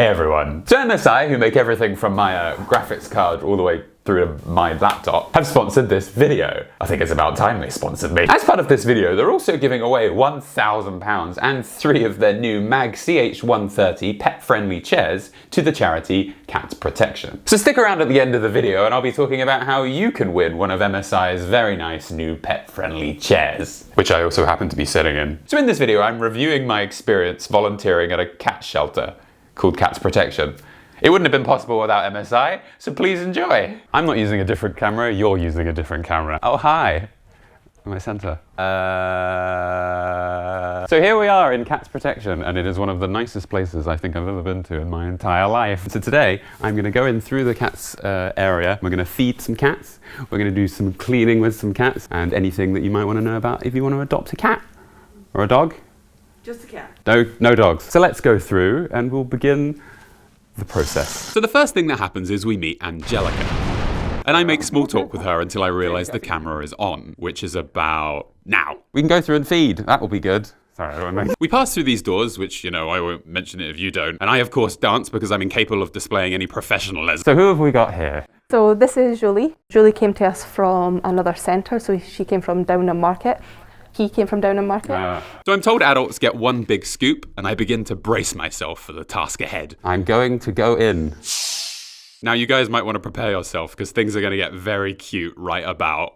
Hey everyone. So MSI, who make everything from my graphics card all the way through to my laptop, have sponsored this video. I think it's about time they sponsored me. As part of this video, they're also giving away £1,000 and 3 of their new MAG CH130 pet-friendly chairs to the charity Cat Protection. So stick around at the end of the video and I'll be talking about how you can win one of MSI's very nice new pet-friendly chairs, which I also happen to be sitting in. So in this video, I'm reviewing my experience volunteering at a cat shelter called Cat Protection. It wouldn't have been possible without MSI, so please enjoy. I'm not using a different camera, you're using a different camera. Oh, hi. My center. So here we are in Cat Protection, and it is one of the nicest places I think I've ever been to in my entire life. So today, I'm gonna go in through the cats area. We're gonna feed some cats. We're gonna do some cleaning with some cats, and anything that you might wanna know about if you wanna adopt a cat or a dog. Just a cat. No dogs. So let's go through and we'll begin the process. So the first thing that happens is we meet Angelica. And I make small talk with her until I realise the camera is on, which is about now. We can go through and feed, that will be good. Sorry, I won't. We pass through these doors, which, you know, I won't mention it if you don't. And I, of course, dance because I'm incapable of displaying any professionalism. So who have we got here? So this is Julie. Julie came to us from another centre, so she came from Downham Market. He came from Downham Market. So I'm told adults get one big scoop, and I begin to brace myself for the task ahead. I'm going to go in. Now you guys might want to prepare yourself, because things are going to get very cute right about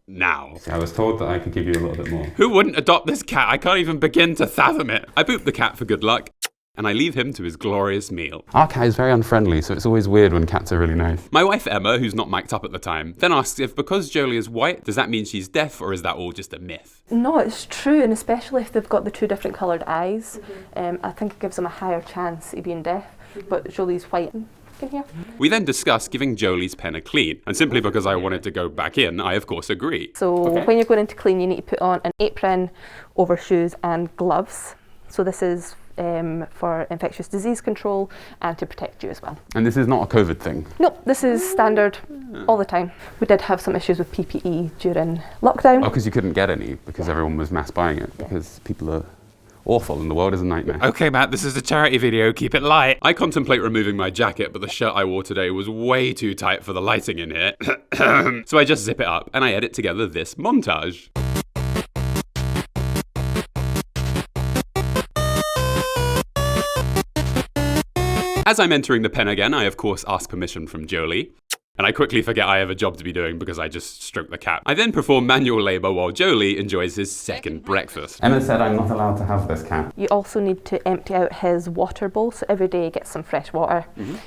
now. I was told that I could give you a little bit more. Who wouldn't adopt this cat? I can't even begin to fathom it. I boop the cat for good luck, and I leave him to his glorious meal. Our cat is very unfriendly, so it's always weird when cats are really nice. My wife Emma, who's not mic'd up at the time, then asks if because Jolie is white, does that mean she's deaf, or is that all just a myth? No, it's true, and especially if they've got the 2 different coloured eyes, I think it gives them a higher chance of being deaf, but Jolie's white. In here. We then discuss giving Jolie's pen a clean, and simply because I wanted to go back in, I of course agree. So when you're going in to clean, you need to put on an apron, overshoes and gloves. So this is for infectious disease control and to protect you as well. And this is not a COVID thing? No, this is standard all the time. We did have some issues with PPE during lockdown. Oh, because you couldn't get any, because everyone was mass buying it, because people are awful and the world is a nightmare. Okay, Matt, this is a charity video, keep it light. I contemplate removing my jacket, but the shirt I wore today was way too tight for the lighting in here. So I just zip it up and I edit together this montage. As I'm entering the pen again, I of course ask permission from Jolie. And I quickly forget I have a job to be doing because I just stroke the cat. I then perform manual labour while Jolie enjoys his second breakfast. Emma said I'm not allowed to have this cat. You also need to empty out his water bowl, so every day get some fresh water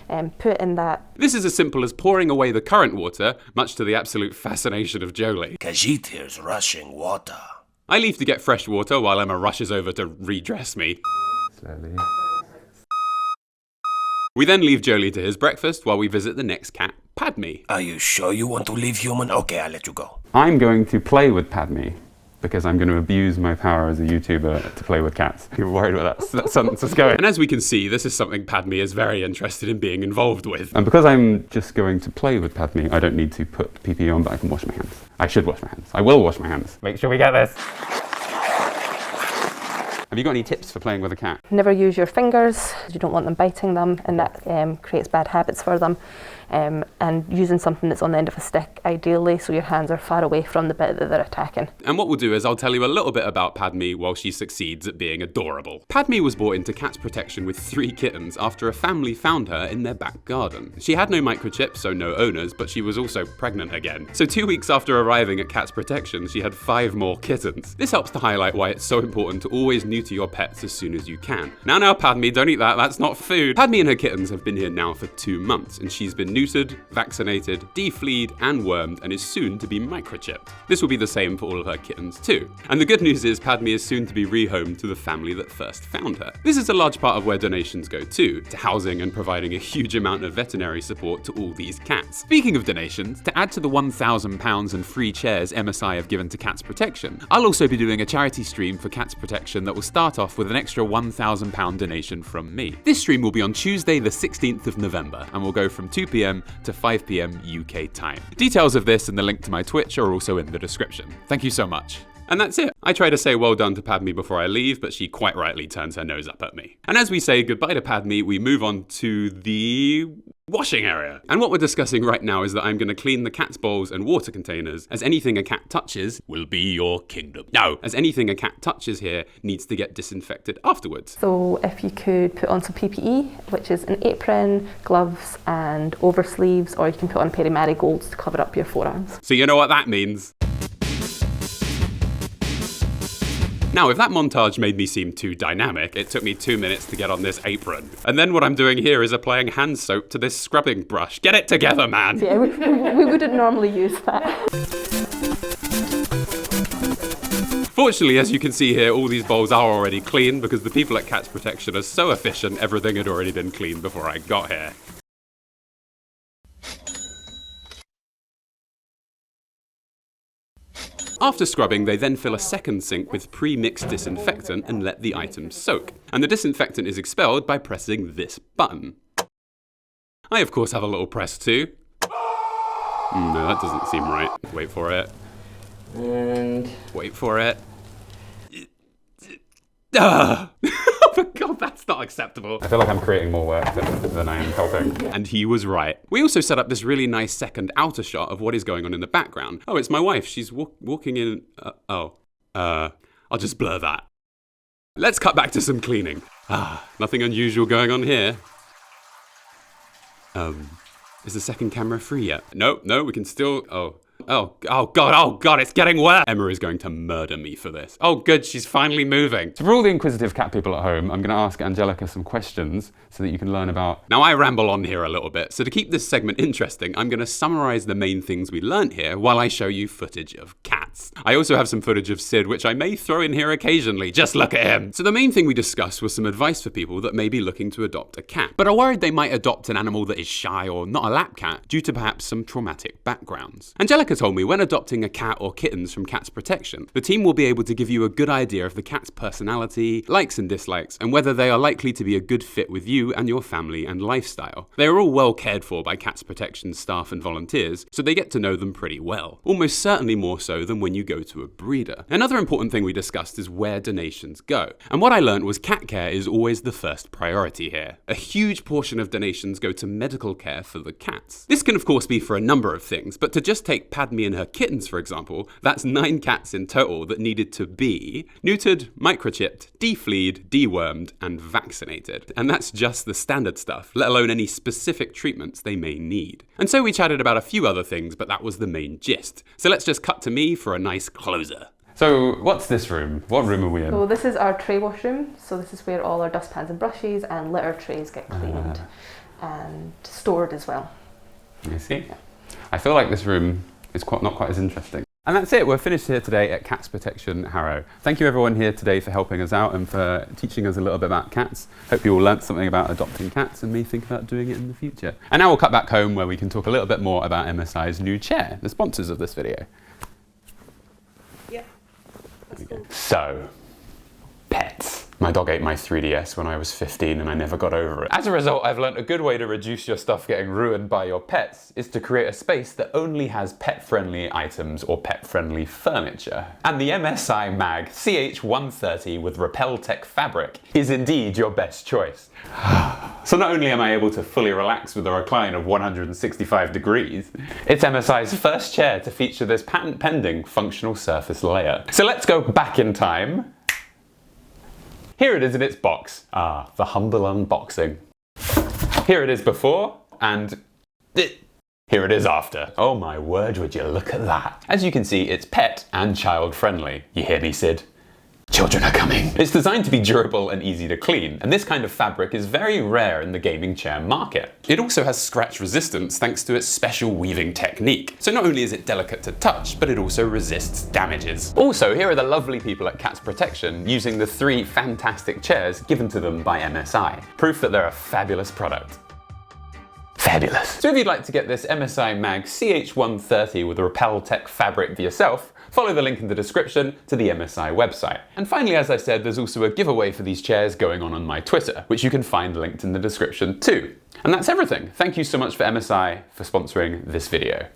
and put in that. This is as simple as pouring away the current water, much to the absolute fascination of Jolie. Khajiit here's rushing water. I leave to get fresh water while Emma rushes over to redress me. Slowly. We then leave Jolie to his breakfast while we visit the next cat, Padme. Are you sure you want to leave human? Okay, I'll let you go. I'm going to play with Padme because I'm going to abuse my power as a YouTuber to play with cats. You're worried about that sentence is going. And as we can see, this is something Padme is very interested in being involved with. And because I'm just going to play with Padme, I don't need to put PPE on, but I can wash my hands. I should wash my hands. I will wash my hands. Make sure we get this. Have you got any tips for playing with a cat? Never use your fingers, you don't want them biting them, and that creates bad habits for them. And using something that's on the end of a stick, ideally, so your hands are far away from the bit that they're attacking. And what we'll do is I'll tell you a little bit about Padme while she succeeds at being adorable. Padme was brought into Cat Protection with 3 kittens after a family found her in their back garden. She had no microchip, so no owners, but she was also pregnant again. So 2 weeks after arriving at Cat Protection, she had 5 more kittens. This helps to highlight why it's so important to always neuter your pets as soon as you can. Now, Padme, don't eat that, that's not food. Padme and her kittens have been here now for 2 months, and she's been neutered, vaccinated, defleed, and wormed, and is soon to be microchipped. This will be the same for all of her kittens too. And the good news is Padme is soon to be rehomed to the family that first found her. This is a large part of where donations go to housing and providing a huge amount of veterinary support to all these cats. Speaking of donations, to add to the £1,000 and free chairs MSI have given to Cats Protection, I'll also be doing a charity stream for Cats Protection that will start off with an extra £1,000 donation from me. This stream will be on Tuesday the 16th of November and will go from 2 PM to 5 PM UK time. Details of this and the link to my Twitch are also in the description. Thank you so much. And that's it. I try to say well done to Padme before I leave, but she quite rightly turns her nose up at me. And as we say goodbye to Padme, we move on to the washing area. And what we're discussing right now is that I'm going to clean the cat's bowls and water containers, as anything a cat touches will be your kingdom. No, as anything a cat touches here needs to get disinfected afterwards. So if you could put on some PPE, which is an apron, gloves and oversleeves, or you can put on a pair of marigolds to cover up your forearms. So you know what that means. Now, if that montage made me seem too dynamic, it took me 2 minutes to get on this apron. And then what I'm doing here is applying hand soap to this scrubbing brush. Get it together, man! Yeah, we wouldn't normally use that. Fortunately, as you can see here, all these bowls are already clean because the people at Cats Protection are so efficient, everything had already been cleaned before I got here. After scrubbing, they then fill a second sink with pre-mixed disinfectant and let the items soak. And the disinfectant is expelled by pressing this button. I, of course, have a little press too. No, that doesn't seem right. Wait for it. And wait for it. Oh my god, that's not acceptable. I feel like I'm creating more work than I am helping. And he was right. We also set up this really nice second outer shot of what is going on in the background. Oh, it's my wife. She's walking in. I'll just blur that. Let's cut back to some cleaning. Nothing unusual going on here. Is the second camera free yet? No, we can still. Oh god, it's getting wet! Emma is going to murder me for this. Oh good, she's finally moving. So for all the inquisitive cat people at home, I'm going to ask Angelica some questions so that you can learn about... Now I ramble on here a little bit, so to keep this segment interesting, I'm going to summarise the main things we learnt here while I show you footage of cats. I also have some footage of Sid, which I may throw in here occasionally. Just look at him! So the main thing we discussed was some advice for people that may be looking to adopt a cat, but are worried they might adopt an animal that is shy or not a lap cat due to perhaps some traumatic backgrounds. Angelica told me when adopting a cat or kittens from Cats Protection, the team will be able to give you a good idea of the cat's personality, likes and dislikes, and whether they are likely to be a good fit with you and your family and lifestyle. They are all well cared for by Cats Protection staff and volunteers, so they get to know them pretty well. Almost certainly more so than when you go to a breeder. Another important thing we discussed is where donations go. And what I learned was cat care is always the first priority here. A huge portion of donations go to medical care for the cats. This can of course be for a number of things, but to just take Padme and her kittens, for example, that's 9 cats in total that needed to be neutered, microchipped, defleed, dewormed, and vaccinated. And that's just the standard stuff, let alone any specific treatments they may need. And so we chatted about a few other things, but that was the main gist. So let's just cut to me for a nice closer. So what's this room? What room are we in? So this is our tray wash room. So this is where all our dustpans and brushes and litter trays get cleaned and stored as well. I see. I feel like this room is not quite as interesting. And that's it, we're finished here today at Cats Protection Harrow. Thank you everyone here today for helping us out and for teaching us a little bit about cats. Hope you all learnt something about adopting cats and may think about doing it in the future. And now we'll cut back home where we can talk a little bit more about MSI's new chair, the sponsors of this video. yeah, that's cool. So, pets. My dog ate my 3DS when I was 15 and I never got over it. As a result, I've learnt a good way to reduce your stuff getting ruined by your pets is to create a space that only has pet-friendly items or pet-friendly furniture. And the MSI Mag CH130 with Repel Tech fabric is indeed your best choice. So not only am I able to fully relax with a recline of 165 degrees, it's MSI's first chair to feature this patent-pending functional surface layer. So let's go back in time. Here it is in its box. The humble unboxing. Here it is before, and here it is after. Oh my word, would you look at that. As you can see, it's pet and child friendly. You hear me, Sid? Children are coming. It's designed to be durable and easy to clean, and this kind of fabric is very rare in the gaming chair market. It also has scratch resistance thanks to its special weaving technique. So not only is it delicate to touch, but it also resists damages. Also, here are the lovely people at Cats Protection using the 3 fantastic chairs given to them by MSI. Proof that they're a fabulous product. Fabulous. So if you'd like to get this MSI Mag CH130 with Repel Tech fabric for yourself, follow the link in the description to the MSI website. And finally, as I said, there's also a giveaway for these chairs going on my Twitter, which you can find linked in the description too. And that's everything. Thank you so much for MSI for sponsoring this video.